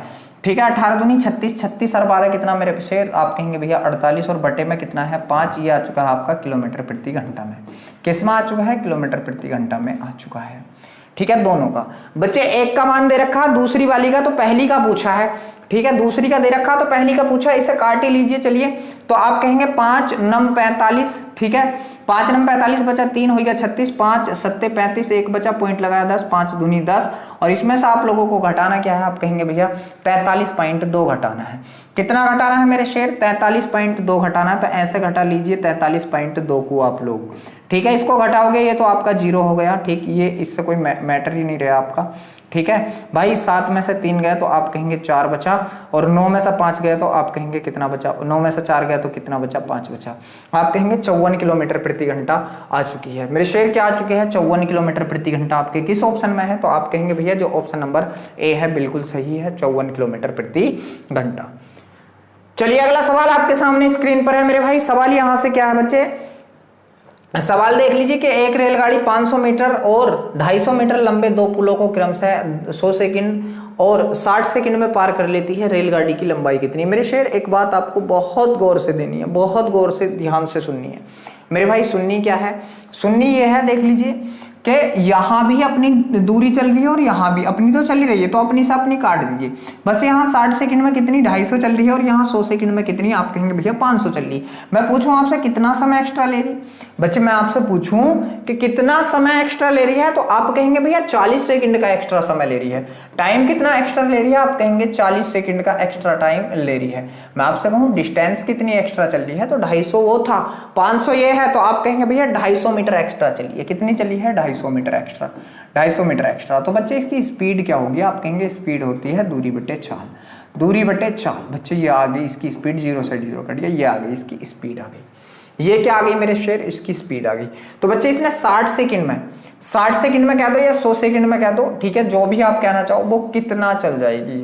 ठीक है, 18 दूनी 36, 36 और 12 कितना मेरे शेर, आप कहेंगे भैया 48 और बटे में कितना है 5। ये आ चुका है आपका किलोमीटर प्रति घंटा में। किस में आ चुका है, किलोमीटर प्रति घंटा में आ चुका है। ठीक है, दोनों का बच्चे एक का मान दे रखा, दूसरी वाली का तो पहली का पूछा है। ठीक है, दूसरी का दे रखा तो पहली का पूछा, इसे काट ही लीजिए। चलिए तो आप कहेंगे 5 9 45। ठीक है, 5 9 45 बचा 3 हो गया 36, 5 सत्ते 35, 1 बचा पॉइंट लगाया 10, 5 दूनी 10 और इसमें से आप लोगों को घटाना क्या है, आप कहेंगे भैया 43.2 घटाना है। कितना घटाना है मेरे शेर, 43.2 घटाना है। तो ऐसे घटा लीजिए 43.2 को आप लोग। ठीक है, इसको घटाओगे ये तो आपका 0 हो गया। ठीक, ये इससे कोई मैटर ही नहीं रहा आपका। ठीक है भाई, 7 में से 3 गया तो आप कहेंगे 4 बचा, और 9 में से 5 गया तो आप कहेंगे कितना बचा, 9 में से 4 गया तो कितना बचा, 5 बचा। आप कहेंगे 54 किलोमीटर प्रति घंटा आ चुकी है। मेरे शेर क्या आ चुके हैं, 54 किलोमीटर प्रति घंटा आपके किस ऑप्शन में है, तो आप कहेंगे भैया जो ऑप्शन नंबर ए है बिल्कुल सही है, 54 किलोमीटर प्रति घंटा। चलिए अगला सवाल आपके सामने स्क्रीन पर है मेरे भाई। सवाल यहां से क्या है बच्चे, सवाल देख लीजिए कि एक रेलगाड़ी 500 मीटर और 250 मीटर लंबे 2 पुलों को क्रमशः 100 सेकंड और 60 सेकंड में पार कर लेती है। रेलगाड़ी की लंबाई कितनी। मेरे शेर एक बात आपको बहुत गौर से देनी है, बहुत गौर से ध्यान से सुननी है मेरे भाई। सुननी क्या है, सुननी ये है, देख लीजिए कि यहाँ भी अपनी दूरी चल रही है और यहाँ भी अपनी तो चल ही रही है, तो अपनी से अपनी काट दीजिए। बस यहाँ 60 सेकंड में कितनी 250 चल रही है और यहाँ 100 सेकंड में कितनी, आप कहेंगे भैया 500 चल रही। मैं पूछूं आपसे कितना समय एक्स्ट्रा ले रही बच्चे, मैं आपसे पूछूं कि कितना समय एक्स्ट्रा ले रही है, तो आप कहेंगे भैया 40 सेकंड का एक्स्ट्रा समय ले रही है। टाइम कितना एक्स्ट्रा ले रही है, आप कहेंगे 40 सेकंड का एक्स्ट्रा टाइम ले रही है। मैं आपसे कहूं डिस्टेंस कितनी एक्स्ट्रा चल रही है, तो 250 वो था, 500 ये है, तो आप कहेंगे भैया 250 मीटर एक्स्ट्रा चली है। कितनी चली है, 250 मीटर एक्स्ट्रा, 250 मीटर एक्स्ट्रा। तो बच्चे इसकी स्पीड क्या होगी, आप कहेंगे स्पीड होती है दूरी बटे चाल, दूरी बटे चाल। बच्चे ये आ गई इसकी स्पीड, 0 से 0 कट गया, ये आ गई इसकी स्पीड आ गई। ये क्या आ गई मेरे शेर, इसकी स्पीड आ गई। तो बच्चे इसने 60 सेकंड में कह दो या 100 सेकंड में कह दो, ठीक है, जो भी आप कहना चाहो, वो कितना चल जाएगी,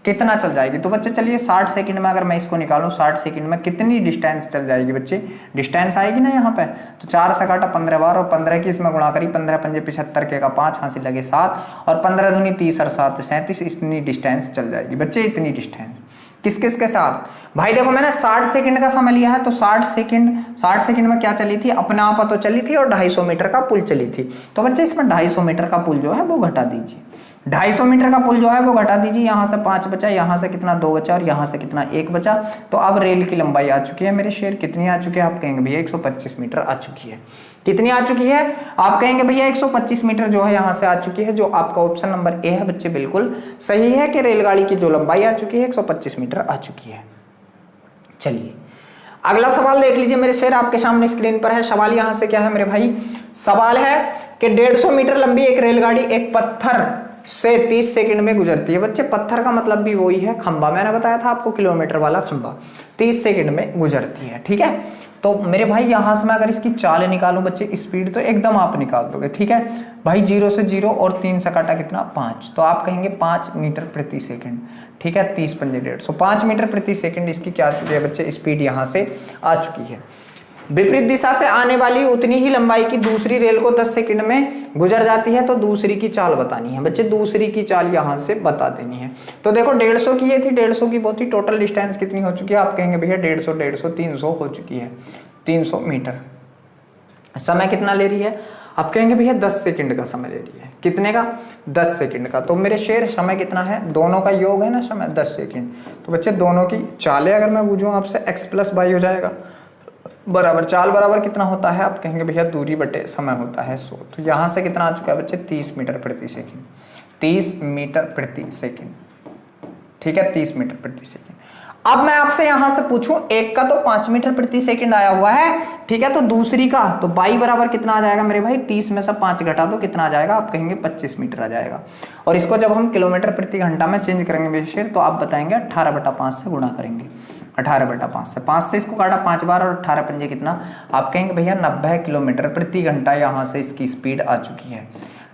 कितना चल जाएगी। तो बच्चे चलिए 60 सेकंड में अगर मैं इसको निकालूं, 60 सेकंड में कितनी डिस्टेंस चल जाएगी बच्चे, डिस्टेंस आएगी ना यहाँ पे, तो 4 से काटा 15 बार और 15 की इसमें गुणा करी, 15 पंजे 75 के का 5 हासिल लगे 7 और 15 दूनी 30 और 7 37, इतनी डिस्टेंस चल जाएगी बच्चे, इतनी डिस्टेंस। किस किस के साथ भाई, देखो मैंने 60 सेकंड का समय लिया है, तो 60 सेकंड में क्या चली थी, अपने आप तो चली थी और 250 मीटर का पुल चली थी। तो बच्चे इसमें 250 मीटर का पुल जो है वो घटा दीजिए, 250 मीटर का पुल जो है वो घटा दीजिए। यहाँ से 5 बचा, यहाँ से कितना 2 बचा और यहाँ से कितना 1 बचा। तो अब रेल की लंबाई आ चुकी है मेरे शेर, कितनी आ चुकी है, आप कहेंगे भैया 125 मीटर आ चुकी है। कितनी आ चुकी है, आप कहेंगे भैया 125 मीटर जो है यहाँ से आ चुकी है। जो आपका ऑप्शन नंबर ए है बच्चे बिल्कुल सही है कि रेलगाड़ी की जो लंबाई आ चुकी है 125 मीटर आ चुकी है। चलिए अगला सवाल देख लीजिए मेरे शेर, आपके सामने स्क्रीन पर है। सवाल यहां से क्या है मेरे भाई, सवाल है कि 150 मीटर लंबी एक रेलगाड़ी एक पत्थर से 30 सेकंड में गुजरती है। बच्चे पत्थर का मतलब भी वही है, खंबा, मैंने बताया था आपको किलोमीटर वाला खंबा, 30 सेकंड में गुजरती है। ठीक है, तो मेरे भाई यहां से मैं अगर इसकी चाल निकालूं बच्चे, स्पीड तो एकदम आप निकाल दोगे। ठीक है भाई, 0 से 0 और 3 से काटा कितना 5, तो आप कहेंगे 5 मीटर प्रति सेकंड। ठीक है, 30 पंजे 150, 5 मीटर प्रति सेकंड इसकी क्या आ चुकी है बच्चे, स्पीड यहां से आ चुकी है। विपरीत दिशा से आने वाली उतनी ही लंबाई की दूसरी रेल को 10 सेकंड में गुजर जाती है, तो दूसरी की चाल बतानी है बच्चे, दूसरी की चाल यहां से बता देनी है। तो देखो 150 की ये थी, 150 की बहुत ही, टोटल डिस्टेंस कितनी हो चुकी है, आप कहेंगे भैया 150 300 हो चुकी है, 300 मीटर। समय कितना ले रही है, आप कहेंगे भैया 10 सेकंड का समय ले रही है। कितने का, 10 सेकंड का। तो मेरे शेर समय कितना है, दोनों का योग है ना समय, 10 सेकंड। तो बच्चे दोनों की चालें अगर मैं पूछूं आपसे, x + y हो जाएगा बराबर, चाल बराबर कितना होता है, आप कहेंगे भैया दूरी बटे समय होता है 100। तो यहाँ से कितना आ चुका है बच्चे, 30 मीटर प्रति सेकंड, 30 मीटर प्रति सेकंड। ठीक है, 30 मीटर प्रति सेकंड। अब मैं आपसे यहां से पूछूं, एक का तो 5 मीटर प्रति सेकंड आया हुआ है, ठीक है, तो दूसरी का तो y बराबर कितना आ जाएगा मेरे भाई, 30 में से 5 घटा दो कितना आ जाएगा, आप कहेंगे 25 मीटर आ जाएगा। और इसको जब हम किलोमीटर प्रति घंटा में चेंज करेंगे मेरे शेर, तो आप बताएंगे 18/5 से गुणा करेंगे, 18/5 से, 5 से इसको काटा 5 बार और 18 पंजे कितना, आप कहेंगे भैया 90 किलोमीटर प्रति घंटा यहाँ से इसकी स्पीड आ चुकी है।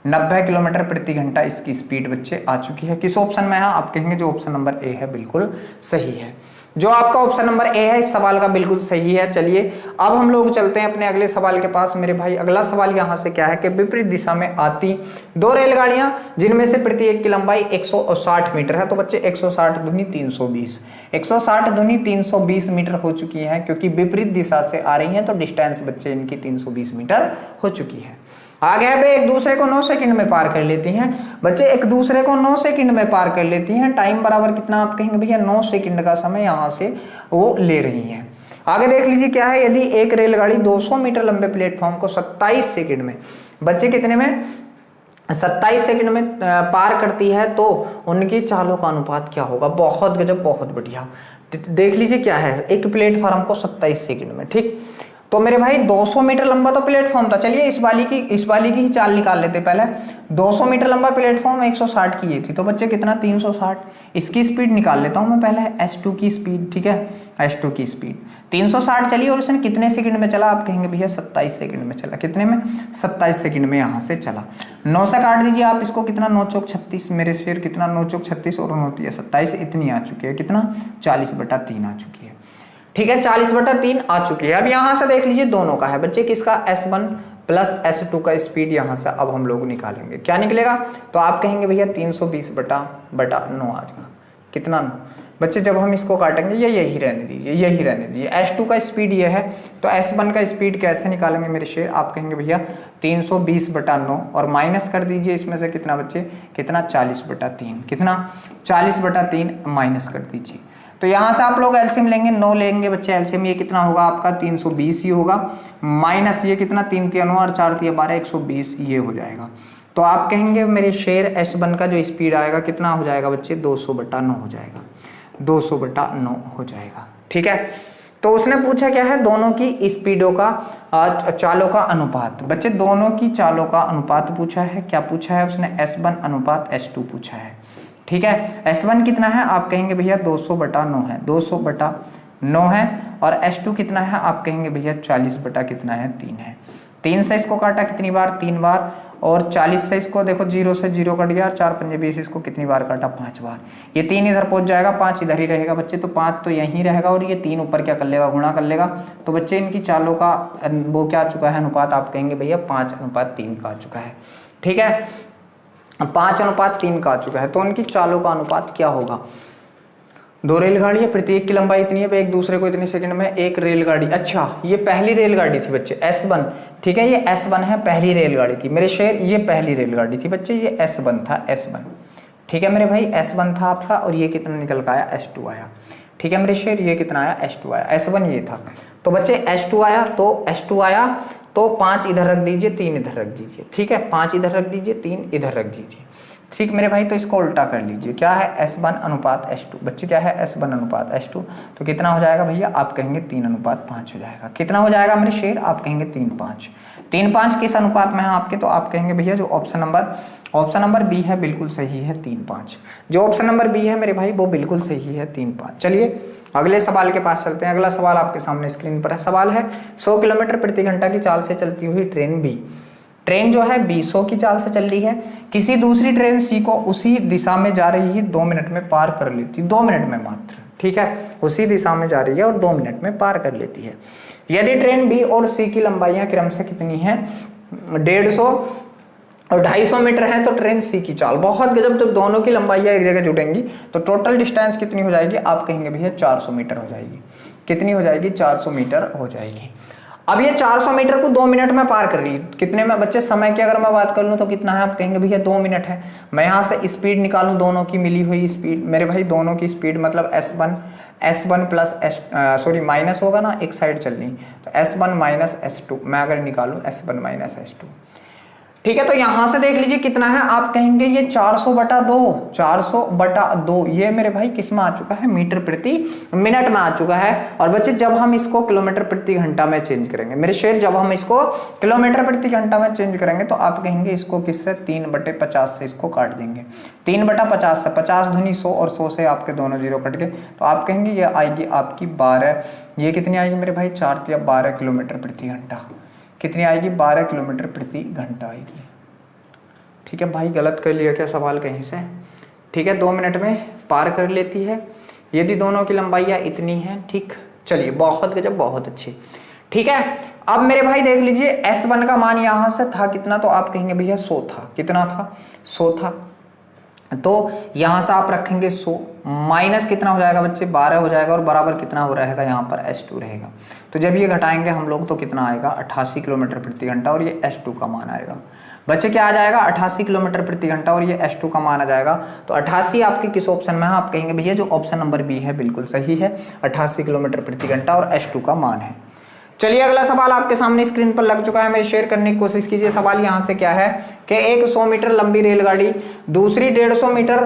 90 किलोमीटर प्रति घंटा इसकी स्पीड बच्चे आ चुकी है। किस ऑप्शन में है, आप कहेंगे जो ऑप्शन नंबर ए है बिल्कुल सही है। जो आपका ऑप्शन नंबर ए है इस सवाल का बिल्कुल सही है। चलिए अब हम लोग चलते हैं अपने अगले सवाल के पास मेरे भाई। अगला सवाल यहाँ से क्या है कि विपरीत दिशा में आती 2 रेलगाड़ियां जिनमें से प्रत्येक की लंबाई 160 मीटर है। तो बच्चे 160 दूनी 320, 160 दूनी 320 मीटर हो चुकी है, क्योंकि विपरीत दिशा से आ रही हैं, तो डिस्टेंस बच्चे इनकी 320 मीटर हो चुकी है। आगे है एक दूसरे को 9 सेकंड में पार कर लेती हैं बच्चे, एक दूसरे को 9 सेकंड में पार कर लेती हैं। टाइम बराबर कितना, आप कहेंगे भैया 9 सेकंड का समय यहाँ से वो ले रही हैं। आगे देख लीजिए क्या है, यदि एक रेलगाड़ी 200 मीटर लंबे प्लेटफॉर्म को 27 सेकंड में, बच्चे कितने में, 27 सेकंड में पार करती है, तो उनकी चालों का अनुपात क्या होगा। बहुत गजब, बहुत बढ़िया। देख लीजिए क्या है, एक प्लेटफॉर्म को 27 सेकंड में, ठीक, तो मेरे भाई 200 मीटर लंबा तो प्लेटफॉर्म था। चलिए इस वाली की ही चाल निकाल लेते पहले। 200 मीटर लंबा प्लेटफॉर्म 160 की ये थी, तो बच्चे कितना 360। इसकी स्पीड निकाल लेता हूं मैं पहले, S2 की स्पीड, ठीक है, S2 की स्पीड 360 चली और उसने कितने सेकंड में चला? आप कहेंगे भैया 27 सेकंड में चला। कितने में? 27 सेकंड में यहाँ से चला। 9 से काट दीजिए आप इसको, कितना 9 चौक 36 मेरे शेर, कितना 9 चौक 36 और 9 तिया 27, इतनी आ चुकी है। कितना? 40/3 आ चुकी है। ठीक है, 40/3 आ चुकी है। अब यहाँ से देख लीजिए दोनों का है बच्चे, किसका? S1 प्लस S2 का स्पीड यहाँ से अब हम लोग निकालेंगे। क्या निकलेगा? तो आप कहेंगे भैया 320/9 आएगा। कितना? बच्चे जब हम इसको काटेंगे ये यही रहने दीजिए, यही रहने दीजिए। S2 का स्पीड ये है, तो S1 का स्पीड कैसे निकालेंगे मेरे शेर? आप कहेंगे भैया 320/9 और माइनस कर दीजिए इसमें से कितना बच्चे? कितना? 40/3। कितना? 40/3 माइनस कर दीजिए। तो यहाँ से आप लोग एलसीएम लेंगे, 9 लेंगे बच्चे एलसीएम, ये कितना होगा आपका? 320 ही होगा, माइनस ये कितना? 3 तिया 9 और 4 तिया 12, 120 ये हो जाएगा। तो आप कहेंगे मेरे शेर S1 का जो स्पीड आएगा कितना हो जाएगा बच्चे? 200/9 हो जाएगा, 200/9 हो जाएगा। ठीक है, तो उसने पूछा क्या है? दोनों की स्पीडों का चालों का अनुपात। बच्चे दोनों की चालों का अनुपात पूछा है। क्या पूछा है उसने? S1 अनुपात S2 पूछा है। ठीक है, S1 कितना है? आप कहेंगे भैया 200/9 है, 200/9 है। और S2 कितना है? आप कहेंगे भैया 40 कितना है? 3 है। 3 से इसको काटा कितनी बार? 3 बार। और 40 से इसको देखो, 0 से 0 कट गया, 4 पंजे 20, इसको कितनी बार काटा? 5 बार। ये 3 इधर पहुंच जाएगा, 5 इधर ही रहेगा बच्चे, तो 5 तो यहीं रहेगा और ये 3 ऊपर क्या कर लेगा? गुणा कर लेगा। तो बच्चे इनकी चालों का वो क्या आ चुका है? अनुपात। आप कहेंगे भैया 5:3 का आ चुका है। ठीक है, 5:3 का आ चुका है। तो उनकी चालों का अनुपात क्या होगा? 2 रेलगाड़ियां, प्रत्येक की लंबाई इतनी है, एक दूसरे को इतने सेकंड में एक रेलगाड़ी। अच्छा, ये पहली रेलगाड़ी थी बच्चे, S1। ठीक है, ये S1 है, पहली रेलगाड़ी थी मेरे शेर, ये पहली रेलगाड़ी थी बच्चे, ये S1 था, S1। ठीक है मेरे भाई, S1 था आपका, और ये कितना निकल का आया? S2 आया। ठीक है मेरे शेर, ये कितना आया? S2 आया। S1 ये था, तो बच्चे S2 आया, तो S2 आया तो 5 इधर रख दीजिए, 3 इधर रख दीजिए। ठीक है, 5 इधर रख दीजिए, 3 इधर रख दीजिए। ठीक मेरे भाई, तो इसको उल्टा कर लीजिए। क्या है? S1 अनुपात S2। बच्चे क्या है? S1 अनुपात S2। तो कितना हो जाएगा भैया? आप कहेंगे 3:5 हो जाएगा। कितना हो जाएगा मेरे शेर? आप कहेंगे 3:5। 3:5 किस अनुपात में है आपके? तो आप कहेंगे भैया जो ऑप्शन नंबर बी है बिल्कुल सही है, 3:5। जो ऑप्शन नंबर बी है मेरे भाई वो बिल्कुल सही है, 3:5। चलिए अगले सवाल के पास चलते हैं। अगला सवाल आपके सामने स्क्रीन पर है। सवाल है 100 किलोमीटर प्रति घंटा की चाल से चलती हुई ट्रेन बी, ट्रेन जो है बी 100 की चाल से चल रही है, किसी दूसरी ट्रेन सी को उसी दिशा में जा रही है, 2 मिनट में पार कर लेती है। 2 मिनट में मात्र। ठीक है, उसी दिशा में जा रही है और 2 मिनट में पार कर लेती है। यदि ट्रेन बी और सी की लंबाइयां क्रमशः कितनी है? 150 और 250 मीटर है, तो ट्रेन सी की चाल बहुत गजब। जब दोनों की लंबाइयां एक जगह जुटेंगी तो टोटल डिस्टेंस कितनी हो जाएगी? आप कहेंगे भैया 400 मीटर हो जाएगी। कितनी हो जाएगी? 400 मीटर हो जाएगी। अब ये 400 मीटर को 2 मिनट में पार कर रही है। कितने में बच्चे? समय की अगर मैं बात कर लूं तो कितना है? आप कहेंगे भैया 2 मिनट है। मैं यहाँ से स्पीड निकालूं, दोनों की मिली हुई स्पीड मेरे भाई, दोनों की स्पीड मतलब S1 प्लस माइनस होगा ना, एक साइड चल रही, तो S1 माइनस S2 मैं अगर निकालूं S1 माइनस S2। ठीक है, तो यहां से देख लीजिए कितना है? आप कहेंगे ये 400/2 ये मेरे भाई किस में आ चुका है? मीटर प्रति मिनट में आ चुका है। और बच्चे जब हम इसको किलोमीटर प्रति घंटा में चेंज करेंगे मेरे शेर, जब हम इसको किलोमीटर प्रति घंटा में चेंज करेंगे तो आप कहेंगे इसको किससे? 3/50 से इसको काट देंगे। 3/50 से 50 दूनी 100 और 100 से आपके दोनों जीरो कट गए, तो आप कहेंगे ये आएगी आपकी 12। ये कितनी आएगी मेरे भाई? 4 या 12 किलोमीटर प्रति घंटा। कितनी आएगी? 12 किलोमीटर प्रति घंटा आएगी। ठीक है भाई, गलत कर लिया क्या सवाल कहीं से? ठीक है, 2 मिनट में पार कर लेती है यदि दोनों की लंबाइयां इतनी हैं। ठीक, चलिए बहुत गजब, बहुत अच्छी। ठीक है, अब मेरे भाई देख लीजिए S1 का मान यहां से था कितना? तो आप कहेंगे भैया 100 था। कितना था? 100 था। तो यहां से आप रखेंगे 100, माइनस कितना हो जाएगा बच्चे? 12 हो जाएगा, और बराबर कितना हो रहेगा? यहाँ पर S2 रहेगा। तो जब ये घटाएंगे हम लोग तो कितना आएगा? 88 किलोमीटर प्रति घंटा, और ये S2 का मान आएगा। बच्चे क्या आ जाएगा? 88 किलोमीटर प्रति घंटा, और ये S2 का मान आ जाएगा। तो 88 आपके किस ऑप्शन में है? आप कहेंगे भैया जो ऑप्शन नंबर बी है बिल्कुल सही है, 88 किलोमीटर प्रति घंटा और S2 का मान है। चलिए अगला सवाल आपके सामने स्क्रीन पर लग चुका है, मैं शेयर करने की कोशिश कीजिए। सवाल यहाँ से क्या है कि एक 100 मीटर लंबी रेलगाड़ी दूसरी 150 मीटर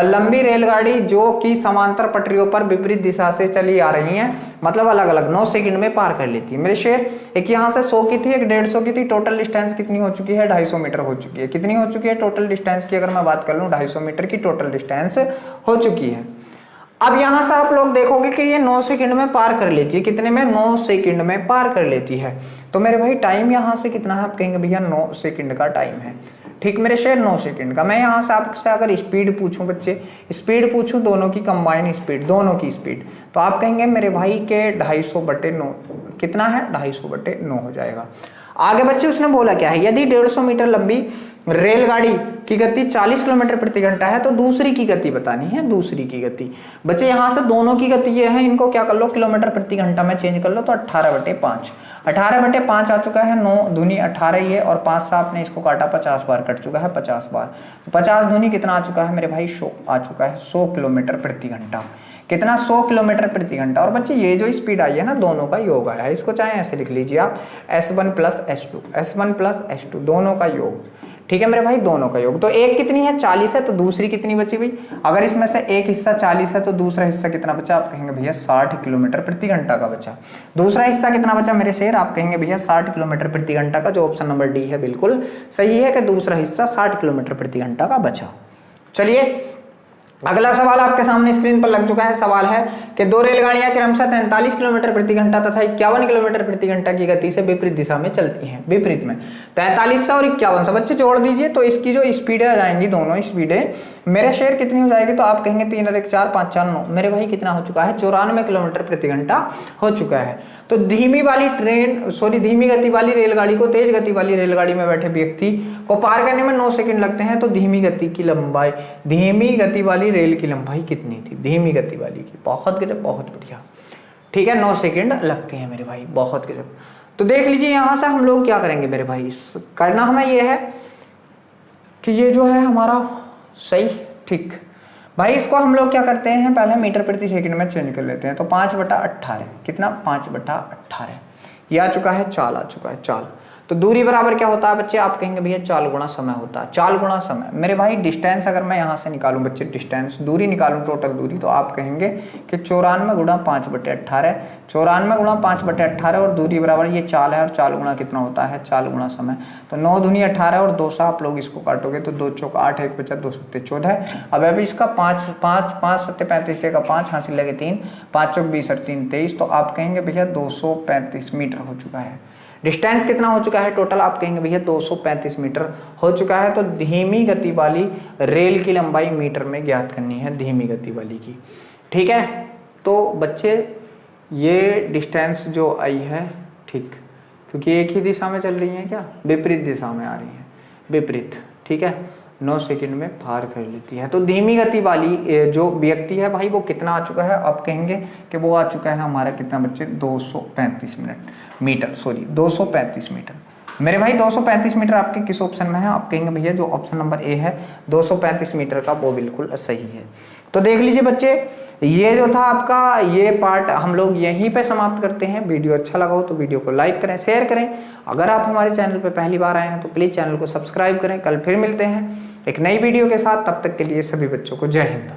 लंबी रेलगाड़ी जो कि समांतर पटरियों पर विपरीत दिशा से चली आ रही है, मतलब अलग अलग 9 सेकंड में पार कर लेती है। मेरे शेर, एक यहाँ से 100 की थी, एक 150 की थी, टोटल डिस्टेंस कितनी हो चुकी है? 250 मीटर हो चुकी है। कितनी हो चुकी है टोटल डिस्टेंस की? अगर मैं बात कर लूँ 250 मीटर की टोटल डिस्टेंस हो चुकी है। अब यहां से आप लोग देखोगे कि ये 9 सेकंड में पार कर लेती है। कितने में? 9 सेकंड में पार कर लेती है। तो मेरे भाई टाइम यहां से कितना है? आप कहेंगे भैया 9 सेकंड का टाइम है। ठीक मेरे शेर, 9 सेकंड का। मैं यहां से आपसे अगर स्पीड पूछूं बच्चे, स्पीड पूछूं दोनों की कंबाइन स्पीड, दोनों की स्पीड, तो आप कहेंगे मेरे भाई के 250/9 कितना है? 250/9 हो जाएगा। आगे बच्चे उसने बोला क्या है? यदि 150 मीटर लंबी रेलगाड़ी की गति 40 किलोमीटर प्रति घंटा है तो दूसरी की गति बतानी है। दूसरी की गति बच्चे यहां से दोनों की गति ये है, इनको क्या कर लो किलोमीटर प्रति घंटा में चेंज कर लो, तो 18/5 18/5 आ चुका है। 9 दूनी 18 ही है और 5 से आपने इसको काटा 50 बार कट चुका है 50 बार। 50 दूनी कितना आ चुका है मेरे भाई? 100 आ चुका है। 100 किलोमीटर प्रति घंटा। कितना? 100 किलोमीटर प्रति घंटा। और बच्चे ये जो स्पीड आई है ना, दोनों का योग आया है। इसको चाहे ऐसे लिख लीजिए आप, S1 + S2, S1 + S2 दोनों का योग। ठीक है मेरे भाई, दोनों का योग। तो एक कितनी है? 40 है, तो दूसरी कितनी बची भाई? अगर इसमें से एक हिस्सा 40 है तो दूसरा हिस्सा कितना बचा? आप कहेंगे भैया 60 किलोमीटर प्रति घंटा का बचा। दूसरा हिस्सा कितना बचा मेरे शेर? आप कहेंगे भैया 60 किलोमीटर प्रति घंटा का, जो ऑप्शन नंबर डी है बिल्कुल सही है कि दूसरा हिस्सा 60 किलोमीटर प्रति घंटा का बचा। चलिए अगला सवाल आपके सामने स्क्रीन पर लग चुका है। सवाल है कि 2 रेलगाड़ियां क्रमशः 43 किलोमीटर प्रति घंटा तथा 51 किलोमीटर प्रति घंटा की गति से विपरीत दिशा में चलती हैं। विपरीत में 43 और 51 बच्चे जोड़ दीजिए तो इसकी जो स्पीडें आ जाएंगी, दोनों स्पीडें मेरे शेयर कितनी हो जाएगी? तो आप कहेंगे 3 और 1 4 5 4 9। मेरे भाई कितना हो चुका है? 94 किलोमीटर प्रति घंटा हो चुका है। तो धीमी गति वाली रेलगाड़ी को तेज गति वाली रेलगाड़ी में बैठे व्यक्ति को पार करने में 9 सेकंड लगते हैं। तो धीमी गति वाली रेल की लंबाई कितनी थी? धीमी गति वाली की। बहुत गजब, बहुत बढ़िया। ठीक है, 9 सेकंड लगते हैं मेरे भाई, बहुत गजब। तो देख लीजिए यहां से हम लोग क्या करेंगे मेरे भाई, करना हमें ये है कि ये जो है हमारा सही, ठीक भाई, इसको हम लोग क्या करते हैं, पहले मीटर प्रति सेकंड में चेंज कर लेते हैं। तो 5/18 कितना? 5/18 ये आ चुका है, चाल आ चुका है, चाल। तो दूरी बराबर क्या होता है बच्चे? आप कहेंगे भैया चाल गुणा समय होता है। चाल गुणा समय मेरे भाई, डिस्टेंस अगर मैं यहाँ से निकालूं बच्चे, डिस्टेंस दूरी निकालूं, टोटल दूरी, तो आप कहेंगे कि 94 गुणा 5/18, 94 गुणा 5/18 और दूरी बराबर ये चाल है, और चाल गुणा कितना होता है? चाल गुणा समय। तो 9 दूनी 18 और 2 से आप लोग इसको काटोगे तो 2 चौक 8, 1 बचा 2 7 14। अब अभी इसका 5 7 35 का 5 हासिल लगे 3, 5 चौक 20 और 3 23। तो आप कहेंगे भैया 235 मीटर हो चुका है। डिस्टेंस कितना हो चुका है टोटल? आप कहेंगे भैया 235 मीटर हो चुका है। तो धीमी गति वाली रेल की लंबाई मीटर में ज्ञात करनी है, धीमी गति वाली की। ठीक है, तो बच्चे ये डिस्टेंस जो आई है, ठीक, क्योंकि एक ही दिशा में चल रही है, क्या विपरीत दिशा में आ रही है, विपरीत। ठीक है, 9 सेकंड में पार कर लेती है। तो धीमी गति वाली जो व्यक्ति है भाई, वो कितना आ चुका है? आप कहेंगे कि वो आ चुका है हमारा कितना बच्चे? 235 मीटर। मेरे भाई 235 मीटर आपके किस ऑप्शन में है? आप कहेंगे भैया जो ऑप्शन नंबर ए है 235 मीटर का, वो बिल्कुल सही है। तो देख लीजिए बच्चे, ये जो था आपका ये पार्ट हम लोग यहीं पे समाप्त करते हैं। वीडियो अच्छा लगा हो तो वीडियो को लाइक करें, शेयर करें। अगर आप हमारे चैनल पे पहली बार आए हैं तो प्लीज़ चैनल को सब्सक्राइब करें। कल फिर मिलते हैं एक नई वीडियो के साथ, तब तक के लिए सभी बच्चों को जय हिंद।